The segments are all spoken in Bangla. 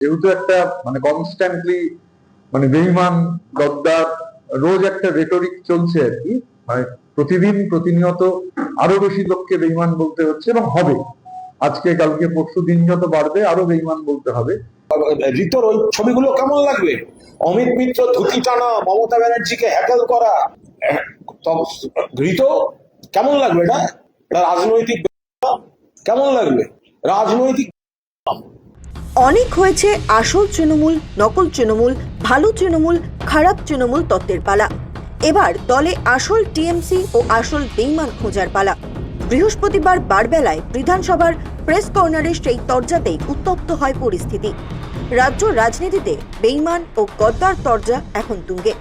যেহেতু একটা কনস্ট্যান্টলি বেঈমান গদ্দার রোজ একটা রেটরিক চলছে আর কি, প্রতিদিন প্রতিনিয়ত আরো বেশি লোককে বেঈমান বলতে হচ্ছে এবং হবে। আজকে কালকে পরশু দিন যত বাড়বে আরো বেঈমান বলতে হবে। ঋতুর ওই ছবিগুলো কেমন লাগবে? অমিত মিত্র ধুতি টানা, মমতা ব্যানার্জিকে হ্যাকেল করা, ঋতু কেমন লাগবে? এটা রাজনৈতিক কেমন লাগবে? রাজনৈতিক অনেক হয়েছে আসল তৃণমূল, নকল তৃণমূল, ভালো তৃণমূল, খারাপ তৃণমূল তত্ত্বের পালা। এবার দলে আসল টিএমসি ও আসল বেইমান খোঁজার পালা। বৃহস্পতিবার বারবেলায় বিধানসভার প্রেস কর্নারে সেই তরজাতেই উত্তপ্ত হয় পরিস্থিতি। রাজ্য রাজনীতিতে বেইমান ও গদ্দার তরজা এখন তুঙ্গে।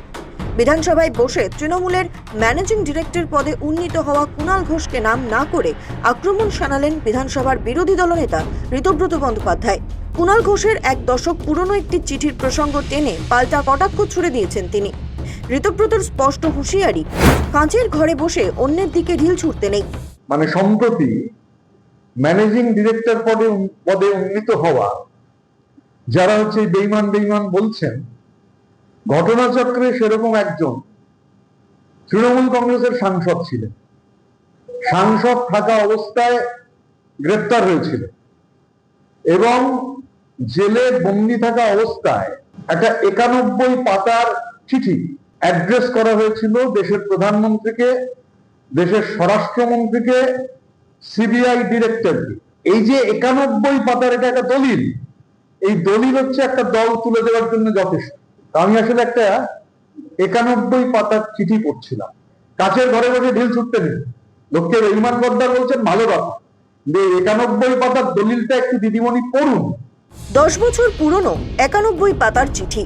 বিধানসভায় বসে তৃণমূলের ম্যানেজিং ডিরেক্টর পদে উন্নীত হওয়া কুণাল ঘোষকে নাম না করে আক্রমণ শানালেন বিধানসভার বিরোধী দলনেতা ঋতব্রত বন্দ্যোপাধ্যায়। কুণাল ঘোষের এক দশক পুরনো একটি চিঠির প্রসঙ্গ টেনে পাল্টা কটাক্ষ ছুড়ে দিয়েছেন তিনি। ঋতব্রতর স্পষ্ট হুঁশিয়ারি, কাঁচের ঘরে বসে অন্যের দিকে ঢিল ছুটতে নেই। সম্প্রতি ম্যানেজিং ডিরেক্টর পদে উন্নীত হওয়া যারা বেঈমান বেঈমান বলছেন, ঘটনাচক্রে সেরকম একজন তৃণমূল কংগ্রেসের সাংসদ ছিলেন। সাংসদ থাকা অবস্থায় গ্রেপ্তার হয়েছিল এবং জেলে বন্দী থাকা অবস্থায় একটা 91 পাতার চিঠি অ্যাড্রেস করা হয়েছিল দেশের প্রধানমন্ত্রীকে, দেশের স্বরাষ্ট্রমন্ত্রীকে, সিবিআই ডিরেক্টরকে। এই যে 91 পাতার এটা একটা দলিল, এই দলিল একটা দল তুলে দেওয়ার জন্য যথেষ্ট। আমি আসলে একটা 91 পাতার চিঠি পড়ছিলাম। কাছের ঘরে বসে ঢিল ছুটতে নেই, লোককে বেঈমান গদ্দার বলছেন, ভালো কথা, 91 পাতার দলিলটা একটু দিদিমণি পড়ুন। 10 বছর পুরনো 91 পাতার চিঠি।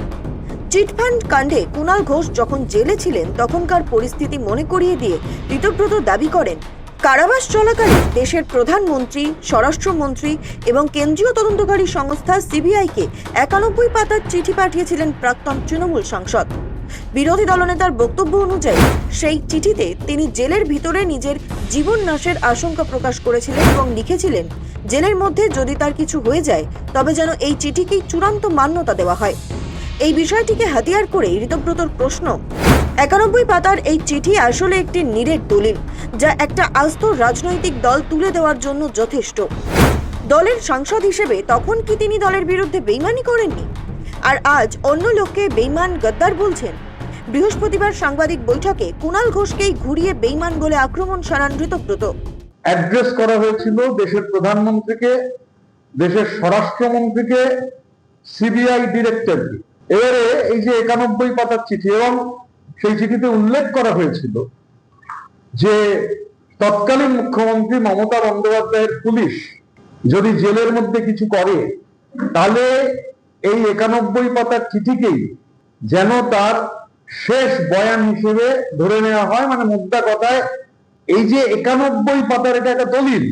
চিটফান্ড কাণ্ডে কুণাল ঘোষ যখন জেলে ছিলেন তখনকার পরিস্থিতি মনে করিয়ে দিয়ে ঋতব্রত দাবি করেন, কারাবাস চলাকালে দেশের প্রধানমন্ত্রী, স্বরাষ্ট্রমন্ত্রী এবং কেন্দ্রীয় তদন্তকারী সংস্থা সিবিআইকে 91 পাতার চিঠি পাঠিয়েছিলেন প্রাক্তন তৃণমূল সাংসদ। বিরোধী দলনেতার বক্তব্য অনুযায়ী সেই চিঠিতে তিনি জেলের ভিতরে নিজের জীবন নাশের আশঙ্কা প্রকাশ করেছিলেন এবং লিখেছিলেন, জেলের মধ্যে যদি তার কিছু হয়ে যায় তবে যেন এই চিঠিকেই চূড়ান্ত মান্যতা দেওয়া হয়। এই বিষয়টিকে হাতিয়ার করে ঋতব্রতর প্রশ্ন, 91 পাতার এই চিঠি আসলে একটি নিরেট দলিল, যা একটা আস্ত রাজনৈতিক দল তুলে দেওয়ার জন্য যথেষ্ট। দলের সাংসদ হিসেবে তখন কি তিনি দলের বিরুদ্ধে বেইমানি করেননি? আর আজ অন্য লোককে বেইমান গদ্দার বলছেন? বৃহস্পতিবার সাংবাদিক বৈঠকে কুণাল ঘোষকেই ঘুরিয়ে বেইমান বলে আক্রমণ শানান ঋতব্রত। অ্যাড্রেস করা হয়েছিল দেশের প্রধানমন্ত্রীকে, দেশের স্বরাষ্ট্রমন্ত্রীকে, সিবিআই ডিরেক্টরকে। এবারে এই যে 91 পাতার চিঠি, এবং সেই চিঠিতে উল্লেখ করা হয়েছিল যে তৎকালীন মুখ্যমন্ত্রী মমতা বন্দ্যোপাধ্যায়ের পুলিশ যদি জেলের মধ্যে কিছু করে তাহলে এই 91 পাতার চিঠিকেই যেন তার শেষ বয়ান হিসেবে ধরে নেওয়া হয়। মোদ্দা কথায় এই যে 91 পাতার এটা একটা দলিল,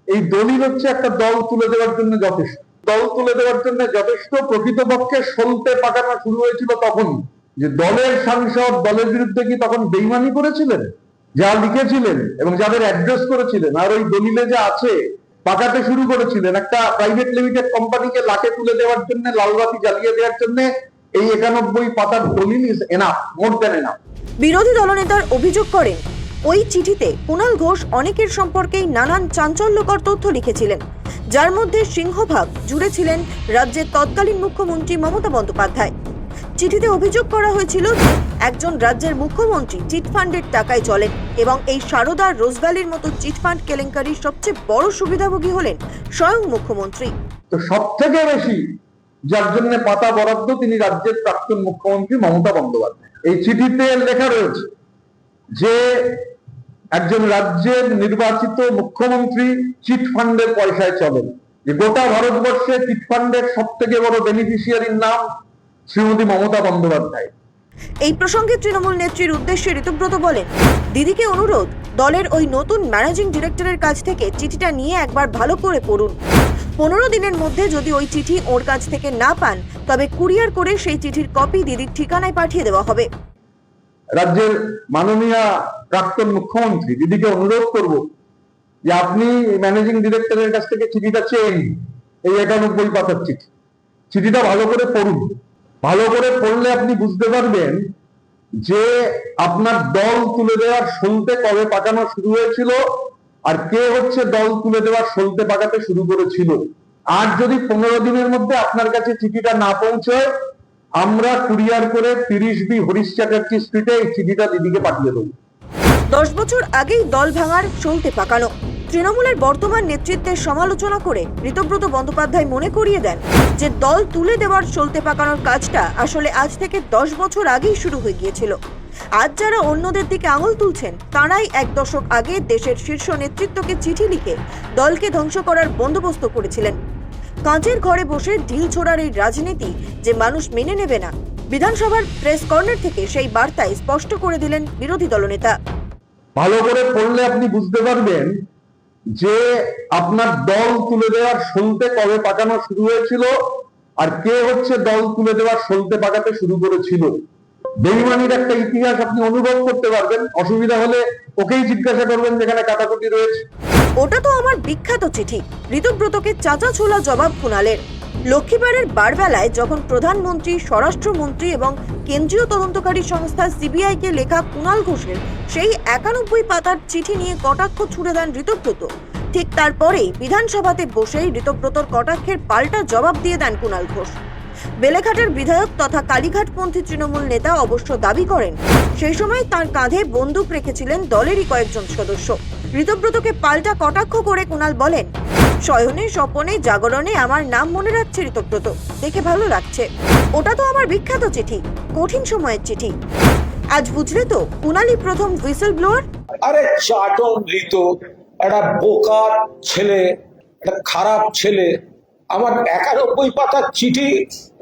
এই দলিল একটা দল তুলে দেওয়ার জন্য যথেষ্ট। দল তুলে দেওয়ার জন্য যথেষ্ট। প্রকৃতপক্ষে সলতে পাকানো শুরু হয়েছিল তখন, যে দলের সাংসদ দলের বিরুদ্ধে কি তখন বেইমানি করেছিলেন, যা লিখেছিলেন এবং যাদের অ্যাড্রেস করেছিলেন, আর ওই দলিলে যা আছে পাকাতে শুরু করেছিলেন একটা প্রাইভেট লিমিটেড কোম্পানিকে লাখে তুলে দেওয়ার জন্য, লালবাতি জ্বালিয়ে দেওয়ার জন্য। এই 91 পাতার দলিল is enough, more than enough. বিরোধী দলনেতার অভিযোগ করেন, ওই চিঠিতে কুণাল ঘোষ অনেকের সম্পর্কেই নানান চাঞ্চল্যকর তথ্য লিখেছিলেন, যার মধ্যে সিংহভাগ জুড়ে ছিলেন রাজ্যের তৎকালীন মুখ্যমন্ত্রী মমতা বন্দ্যোপাধ্যায়। চিঠিতে অভিযোগ করা হয়েছিল যে একজন রাজ্যের মুখ্যমন্ত্রী চিটফান্ডের টাকায় চলেন এবং এই সারদা রোজভ্যালির মতো চিটফান্ড কেলেঙ্কারির সবচেয়ে বড় সুবিধাভোগী হলেন স্বয়ং মুখ্যমন্ত্রী। তো সব থেকে বেশি যার জন্য পাতা বরাদ্দ তিনি রাজ্যের প্রাক্তন মুখ্যমন্ত্রী মমতা বন্দ্যোপাধ্যায়। এই চিঠিতে লেখা রয়েছে যে একজন রাজ্যের নির্বাচিত মুখ্যমন্ত্রী চিটফান্ডের পয়সায় চলেন, যে গোটা ভারতবর্ষে চিটফান্ডের সব থেকে বড় বেনিফিশিয়ারির নাম শ্রীমতী মমতা বন্দ্যোপাধ্যায়। এই প্রসঙ্গে তৃণমূল নেত্রীর উদ্দেশ্যে ঋতব্রত বলেন, দিদিকে অনুরোধ, দলের ওই নতুন ম্যানেজিং ডিরেক্টরের কাছ থেকে চিঠিটা নিয়ে একবার ভালো করে পড়ুন। 15 দিনের মধ্যে যদি ওই চিঠি ওর কাছ থেকে না পান তবে কুরিয়ার করে সেই চিঠির কপি দিদির ঠিকানায় পাঠিয়ে দেওয়া হবে। রাজ্যের মাননীয় প্রাক্তন মুখ্যমন্ত্রী দিদিকে অনুরোধ করব যে আপনি ম্যানেজিং ডিরেক্টরের কাছ থেকে চিঠিটা চেয়ে নিন, এই 91 পাতার চিঠি। চিঠিটা ভালো করে পড়ুন। ভালো করে পড়লে আপনি বুঝতে পারবেন যে আপনার দল তুলে দেওয়ার সলতে কবে পাকানো শুরু হয়েছিল আর কে হচ্ছে দল তুলে দেওয়ার সলতে পাকাতে শুরু করেছিল। আর যদি 15 দিনের মধ্যে আপনার কাছে চিঠিটা না পৌঁছায়, আমরা কুরিয়ার করে 30B হরিশ চ্যাটার্জি স্ট্রিটে এই চিঠিটা দিদিকে পাঠিয়ে দেবো। 10 বছর আগেই দল ভাঙার সলতে পাকানো। তৃণমূলের বর্তমান নেতৃত্বের সমালোচনা করে ঋতব্রত বন্দ্যোপাধ্যায় মনে করিয়ে দেন যে দল তুলে দেওয়ার সলতে পাকানোর কাজটা আসলে আজ থেকে 10 বছর আগেই শুরু হয়ে গিয়েছিল। আজ যারা অন্যদের দিকে আঙুল তুলছেন তারাই 1 দশক আগে দেশের শীর্ষ নেতৃত্বকে চিঠি লিখে দলকে ধ্বংস করার বন্দোবস্ত করেছিলেন। কাঁচের ঘরে বসে ঢিল ছোড়ার এই রাজনীতি যে মানুষ মেনে নেবে না, বিধানসভার প্রেস কর্নার থেকে সেই বার্তায় স্পষ্ট করে দিলেন বিরোধী দলনেতা। ভালো করে পড়লে আপনি বুঝতে পারবেন যে আপনার দল তুলে দেওয়ার সলতে কবে পাকানো শুরু হয়েছিল আর কে হচ্ছে দল তুলে দেওয়ার সলতে পাকাতে শুরু করেছিল। বেইমানির একটা ইতিহাস আপনি অনুভব করতে পারবেন। অসুবিধা হলে ওকেই জিজ্ঞাসা করবেন যেখানে কাটাকুটি রয়েছে। ওটা তো আমার বিখ্যাত চিঠি। ঋতব্রতকে চাচা ছোলা জবাব কুণালের। লক্ষ্মীবারের বারবেলায় যখন প্রধানমন্ত্রী, স্বরাষ্ট্রমন্ত্রী এবং কেন্দ্রীয় তদন্তকারী সংস্থা সিবিআই কে লেখা কুণাল ঘোষের সেই 91 পাতার চিঠি নিয়ে কটাক্ষ ছুড়ে দেন ঋতব্রত, ঠিক তারপরেই বিধানসভাতে বসেই ঋতব্রতর কটাক্ষের পাল্টা জবাব দিয়ে দেন কুণাল ঘোষ। বেলেঘাটের বিধায়ক তথা কালীঘাটপন্থী তৃণমূল নেতা অবশ্য দাবি করেন সেই সময় তার কাঁধে বন্দুক রেখেছিলেন দলেরই কয়েকজন সদস্য। ঋতব্রতকে পাল্টা কটাক্ষ করে কুণাল বলেন, শয়নে স্বপনে জাগরণে আমার নাম মনে রাখছে ঋতব্রত, দেখে ভালো লাগছে। ওটা তো আমার বিখ্যাত চিঠি, কঠিন সময়ের চিঠি। আজ বুঝলে তো কুণালই প্রথম হুইসেল ব্লোয়ার। আরে চাটন ঋত, একটা বোকার ছেলে, একটা খারাপ ছেলে। আমার 91 পাতার চিঠি,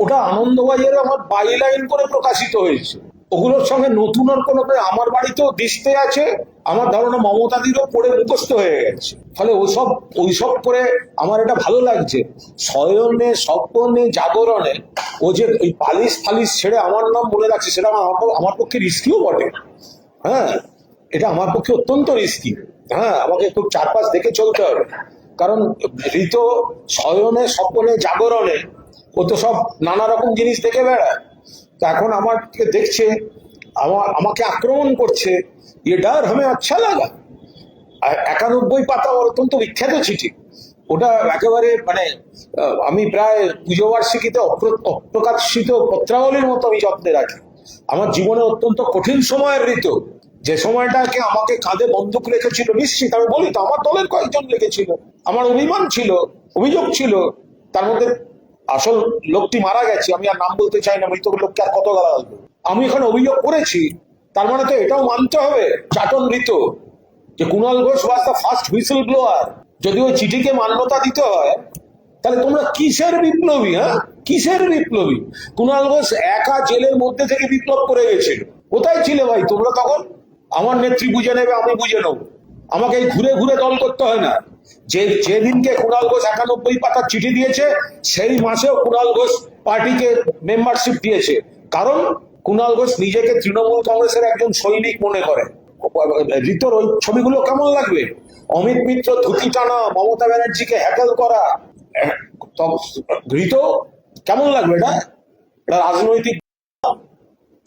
ওটা আনন্দবাজারে আমার বাইলাইন করে প্রকাশিত হয়েছে। ওগুলোর সঙ্গে নতুন আর কোনো, আমার বাড়িতেও দিস্তে আছে, আমার ধারণা মমতাদিরও পড়ে মুখস্থ হয়ে গেছে। ফলে ওইসব করে আমার এটা ভালো লাগছে। শয়নে স্বপ্নে জাগরণে ও যে ওই পালিশ ফালিশ ছেড়ে আমার নাম মনে রাখছে, সেটা আমার পক্ষে রিস্কিও বটে। হ্যাঁ, এটা আমার পক্ষে অত্যন্ত রিস্কি। হ্যাঁ, আমাকে একটু চারপাশ দেখে চলতে হবে। কারণ ঋত শয়নে স্বপ্নে জাগরণে ও তো সব নানা রকম জিনিস দেখে বেড়ায়। তা এখন আমাকে দেখছে, আমাকে আক্রমণ করছে, ये डर हमें अच्छा लगा। 91 পাতা অত্যন্ত বিখ্যাত চিঠি। ওটা একেবারে মানে আমি প্রায় পুজো বার্ষিকীতে অপ্রকাশিত পত্রাবলীর মতো আমি যত্নে রাখি। আমার জীবনে অত্যন্ত কঠিন সময়ের ঋতু, যে সময়টাকে আমাকে কাঁধে বন্দুক রেখেছিল, নিশ্চিত আমি বলি তো আমার দলের কয়েকজন রেখেছিল। আমার অভিমান ছিল, অভিযোগ ছিল, তার মধ্যে আসল লোকটি মারা গেছে, আমি আর নাম বলতে চাই না, মৃত লোককে আর কত গালা আসবে। আমি এখানে অভিযোগ করেছি, তার মানে তো এটাও মানতে হবে চাটন ঋতু যে Kunal Ghosh was the first whistle blower. যদি ওই চিঠিকে মান্যতা দিতে হয় তাহলে তোমরা কিসের বিপ্লবী? হ্যাঁ, কিসের বিপ্লবী? কুণাল ঘোষ একা জেলের মধ্যে থেকে বিপ্লব করে গেছিল। কোথায় ছিলে ভাই তোমরা তখন? আমার নেত্রী বুঝে নেবে, আমি বুঝে নেব। আমাকে এই ঘুরে ঘুরে দল করতে হয় না। যেদিনকে কুণাল ঘোষ 91 পাতার চিঠি দিয়েছে সেই মাসেও কুণাল ঘোষ পার্টিকে মেম্বারশিপ দিয়েছে, কারণ কুণাল ঘোষ নিজেকে তৃণমূল কংগ্রেসের একজন সৈনিক মনে করে। ঋতর ওই ছবিগুলো কেমন লাগবে? অমিত মিত্র ধুতি টানা, মমতা ব্যানার্জিকে হ্যাকেল করা, ঋত কেমন লাগবে? এটা রাজনৈতিক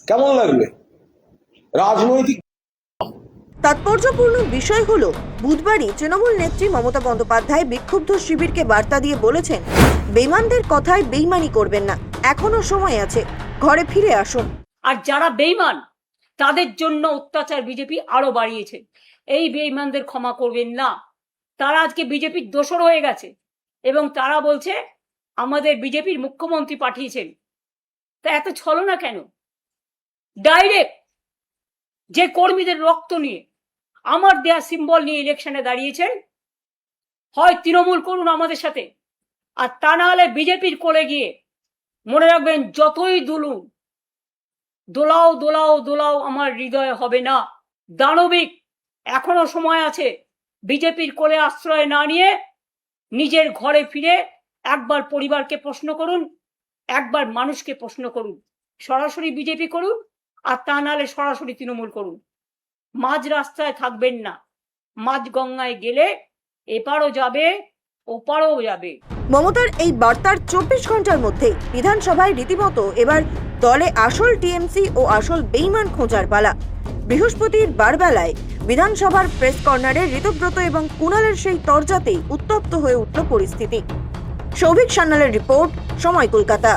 কেমন লাগবে? রাজনৈতিক তাৎপর্যপূর্ণ বিষয় হলো বুধবারই তৃণমূল নেত্রী মমতা বন্দ্যোপাধ্যায় বিক্ষুব্ধ শিবিরকে বার্তা দিয়ে বলেছেন, বেঈমানদের কথায় বেঈমানি করবেন না, এখনো সময় আছে, ঘরে ফিরে আসুন। আর যারা বেঈমান তাদের জন্য অত্যাচার বিজেপি আরো বাড়িয়েছে। এই বেঈমানদের ক্ষমা করবেন না। তারা আজকে বিজেপির দোসর হয়ে গেছে এবং তারা বলছে আমাদের বিজেপির মুখ্যমন্ত্রী পাঠিয়েছেন। তা এত ছলনা কেন? ডাইরেক্ট যে কর্মীদের রক্ত নিয়ে, আমার দেয়া সিম্বল নিয়ে ইলেকশনে দাঁড়িয়েছেন, হয় তৃণমূল করুন আমাদের সাথে, আর তা না হলে বিজেপির কোলে গিয়ে মনে রাখবেন যতই দুলুন, দোলাও দোলাও দোলাও আমার হৃদয় হবে না। দানবিক এখনো সময় আছে। বিজেপির কোলে আশ্রয় না নিয়ে নিজের ঘরে ফিরে একবার পরিবারকে প্রশ্ন করুন, একবার মানুষকে প্রশ্ন করুন। সরাসরি বিজেপি করুন, আর তা নাহলে সরাসরি তৃণমূল করুন। মাঝ রাস্তায় থাকবেন না। মাঝ গঙ্গায় গেলে এপারও যাবে ওপারও যাবে। মমতার এই বার্তার 24 ঘন্টার মধ্যে বিধানসভায় রীতিমতো এবার দলে আসল টিএমসি ও আসল বেইমান খোঁজার পালা। বৃহস্পতির বারবেলায় বিধানসভার প্রেস কর্নারে ঋতব্রত এবং কুণালের সেই তরজাতেই উত্তপ্ত হয়ে উঠল পরিস্থিতি। সৌভিক সান্যালের রিপোর্ট, সময় কলকাতা।